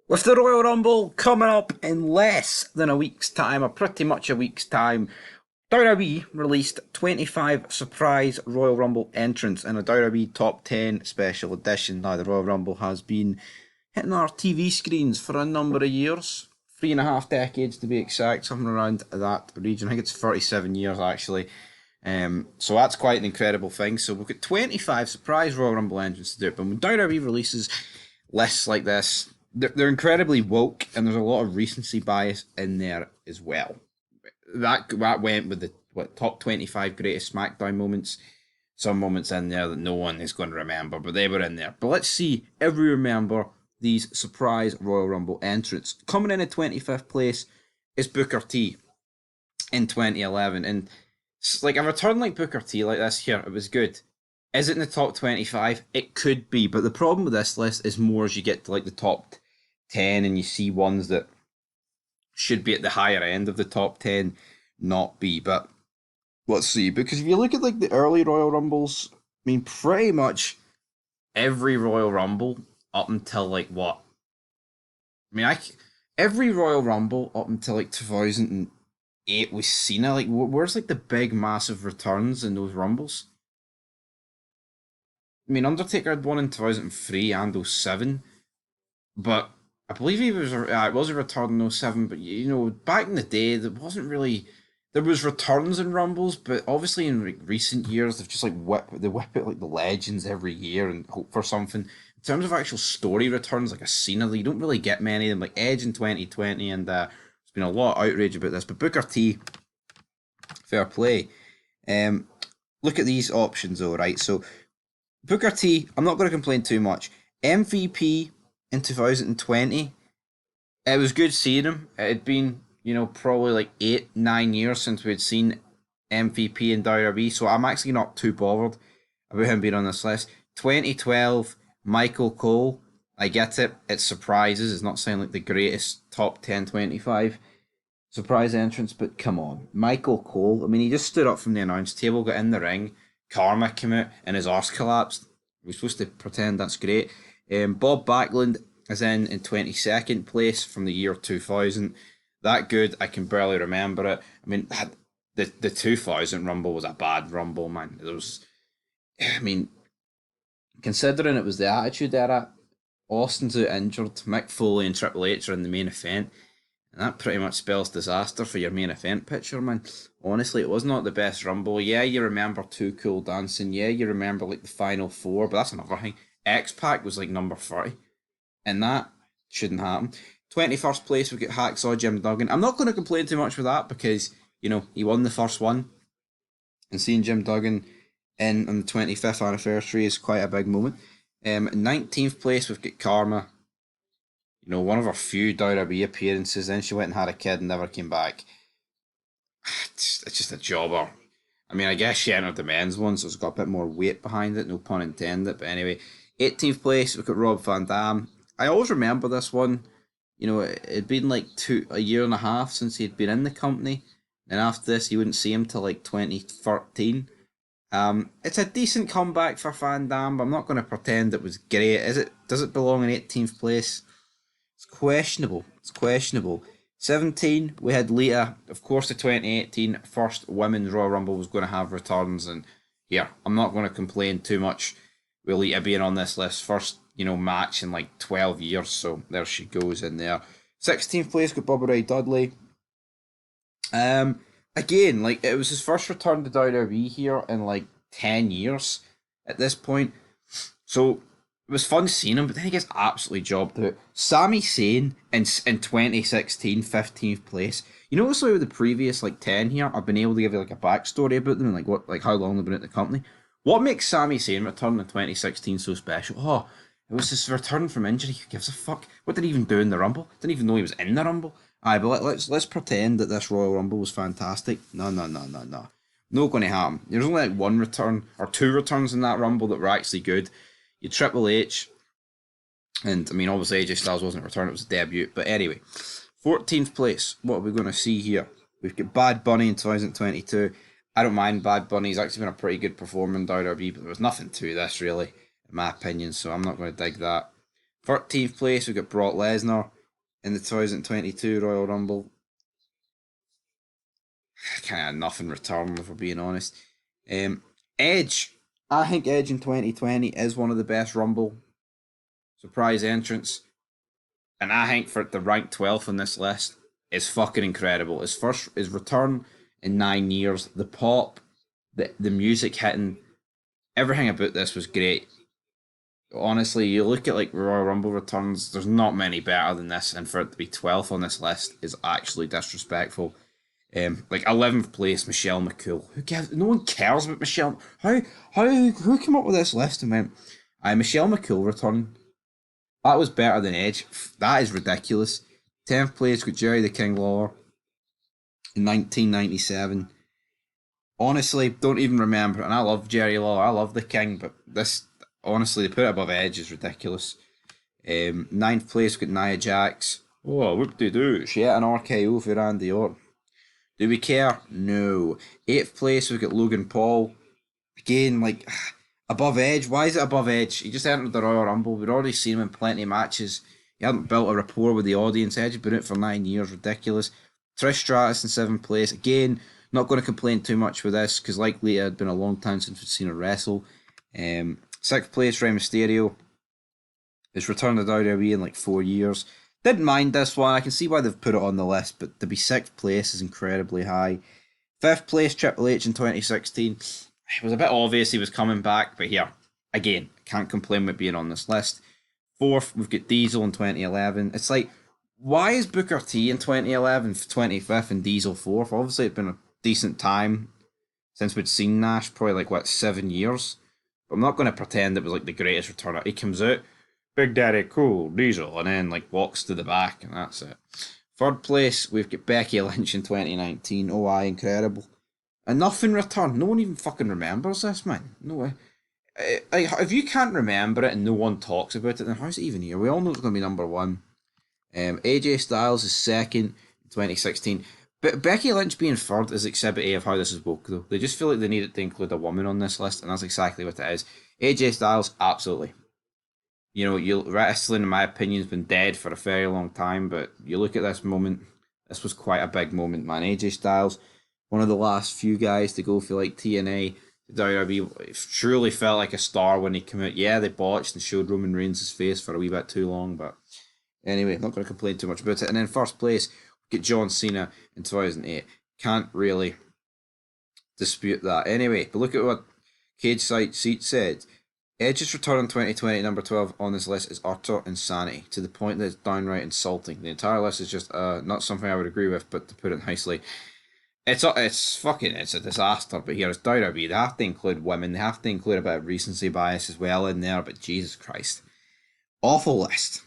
With the Royal Rumble coming up in less than a week's time, or pretty much a week's time, WWE released 25 surprise Royal Rumble entrants in a WWE Top 10 special edition. Now, the Royal Rumble has been hitting our TV screens for a number of years, 3.5 decades to be exact, something around that region. I think it's 37 years actually. So that's quite an incredible thing. So we've got 25 surprise Royal Rumble entrants to do it. But when WWE releases lists like this, they're incredibly woke, and there's a lot of recency bias in there as well. That went with the top 25 greatest SmackDown moments. Some moments in there that no one is going to remember, but they were in there. But let's see if we remember these surprise Royal Rumble entrants. Coming in at 25th place is Booker T in 2011, and like a return like Booker T like this here, it was good. Is it in the top 25? It could be, but the problem with this list is more as you get to like the top 10 and you see ones that should be at the higher end of the top 10 not be. But let's see, because if you look at like the early Royal Rumbles, I mean, pretty much every Royal Rumble up until like what? I mean, every Royal Rumble up until like 2008 was Cena. Like, where's like the big massive returns in those Rumbles? I mean, Undertaker had one in 2003 and '07, but I believe he was it was a return in '07. But back in the day, there wasn't really there was returns in Rumbles, but obviously in like, recent years they've just like whip it like the legends every year and hope for something. In terms of actual story returns, like a Cena, you don't really get many of them. Like Edge in 2020, and there's been a lot of outrage about this. But Booker T, fair play. Um, Look at these options though, right? So Booker T, I'm not going to complain too much. MVP in 2020, it was good seeing him. It had been, probably like 8, 9 years since we'd seen MVP in WWE, so I'm actually not too bothered about him being on this list. 2012, Michael Cole. I get it. It surprises. It's not sounding like the greatest top 10, 25 surprise entrance, but come on. Michael Cole, I mean, he just stood up from the announce table, got in the ring, Karma came out, and his arse collapsed. We're supposed to pretend that's great. Bob Backlund is in 22nd place from the year 2000. That good, I can barely remember it. I mean, the 2000 Rumble was a bad Rumble, man. There was, I mean, considering it was the Attitude Era, Austin's out injured, Mick Foley and Triple H are in the main event. And that pretty much spells disaster for your main event picture, man. Honestly, it was not the best Rumble. Yeah, you remember Too Cool Dancing. Yeah, you remember like the Final Four, but that's another thing. X Pac was like number 30, and that shouldn't happen. 21st place, we get Hacksaw Jim Duggan. I'm not going to complain too much with that because, he won the first one, and seeing Jim Duggan in on the 25th anniversary is quite a big moment. 19th place, we've got Karma. One of her few WWE appearances. Then she went and had a kid and never came back. It's just a jobber. I mean, I guess she entered the men's one, so it's got a bit more weight behind it, no pun intended. But anyway, 18th place, we've got Rob Van Dam. I always remember this one. It'd been like a year and a half since he'd been in the company. And after this, you wouldn't see him till like 2013. It's a decent comeback for Van Dam, but I'm not going to pretend it was great. Does it belong in 18th place? It's questionable. It's questionable. 17, we had Lita. Of course, the 2018 first Women's Royal Rumble was going to have returns. And yeah, I'm not going to complain too much with Lita being on this list. First, match in like 12 years. So there she goes in there. 16th place, got Bubba Ray Dudley. Again, like it was his first return to WWE here in like 10 years at this point. So it was fun seeing him, but then he gets absolutely jobbed out. Sami Zayn in 2016, 15th place. Notice with the previous like 10 here, I've been able to give you like a backstory about them and like how long they've been at the company. What makes Sami Zayn return in 2016 so special? Oh, it was his return from injury. Who gives a fuck? What did he even do in the Rumble? Didn't even know he was in the Rumble. Aye, but let's pretend that this Royal Rumble was fantastic. No, no, no, no, no. Not going to happen. There's only like one return or two returns in that Rumble that were actually good. You Triple H, and I mean, obviously AJ Styles wasn't a return, it was a debut. But anyway, 14th place, what are we going to see here? We've got Bad Bunny in 2022. I don't mind Bad Bunny, he's actually been a pretty good performer in WWE, but there was nothing to this really, in my opinion, so I'm not going to dig that. 13th place, we've got Brock Lesnar. in the 2022 Royal Rumble. Kind of nothing return, if we're being honest. Um, Edge. I think Edge in 2020 is one of the best Rumble surprise entrants. And I think for the rank 12th on this list is fucking incredible. His return in 9 years, the pop, the music hitting, everything about this was great. Honestly, you look at like Royal Rumble returns, there's not many better than this, and for it to be 12th on this list is actually disrespectful. Like 11th place, Michelle McCool. Who cares? No one cares about Michelle. Who came up with this list and went, "I Michelle McCool return"? That was better than Edge. That is ridiculous. 10th place with Jerry the King Lawler in 1997. Honestly, don't even remember. And I love Jerry Lawler. I love the King, but this, honestly, to put it above Edge is ridiculous. Ninth place with Nia Jax. Oh, whoop de doo. She had an RKO for Randy Orton. Do we care? No. Eighth place, we've got Logan Paul. Again, like, above Edge. Why is it above Edge? He just entered the Royal Rumble. We'd already seen him in plenty of matches. He hadn't built a rapport with the audience. Edge had been out for 9 years. Ridiculous. Trish Stratus in seventh place. Again, not going to complain too much with this because, like Lita, it had been a long time since we'd seen her wrestle. Sixth place, Rey Mysterio. His return to WWE in like 4 years. Didn't mind this one. I can see why they've put it on the list, but to be sixth place is incredibly high. Fifth place, Triple H in 2016. It was a bit obvious he was coming back, but here, again, can't complain with being on this list. Fourth, we've got Diesel in 2011. It's like, why is Booker T in 2011 25th and Diesel 4th? Obviously, it's been a decent time since we'd seen Nash, probably like, what, 7 years? But I'm not going to pretend it was like the greatest return. He comes out, Big Daddy Cool, Diesel, and then like walks to the back, and that's it. Third place, we've got Becky Lynch in 2019. Oh, aye, incredible. And nothing returned. No one even fucking remembers this, man. No way. If you can't remember it and no one talks about it, then how's it even here? We all know it's going to be number one. AJ Styles is second in 2016. But Becky Lynch being third is exhibit A of how this is woke, though. They just feel like they needed to include a woman on this list, and that's exactly what it is. AJ Styles, absolutely. You know, wrestling, in my opinion, has been dead for a very long time, but you look at this moment, this was quite a big moment, man. AJ Styles, one of the last few guys to go for like TNA, WWE, truly felt like a star when he came out. Yeah, they botched and showed Roman Reigns' face for a wee bit too long, but anyway, not going to complain too much about it. And then first place, we get John Cena in 2008. Can't really dispute that. Anyway, but look at what Cage Site Seat said. Edge's return in 2020, number 12 on this list, is utter insanity, to the point that it's downright insulting. The entire list is just not something I would agree with, but to put it nicely, it's a disaster. But here it's WWE. They have to include women. They have to include a bit of recency bias as well in there. But Jesus Christ, awful list.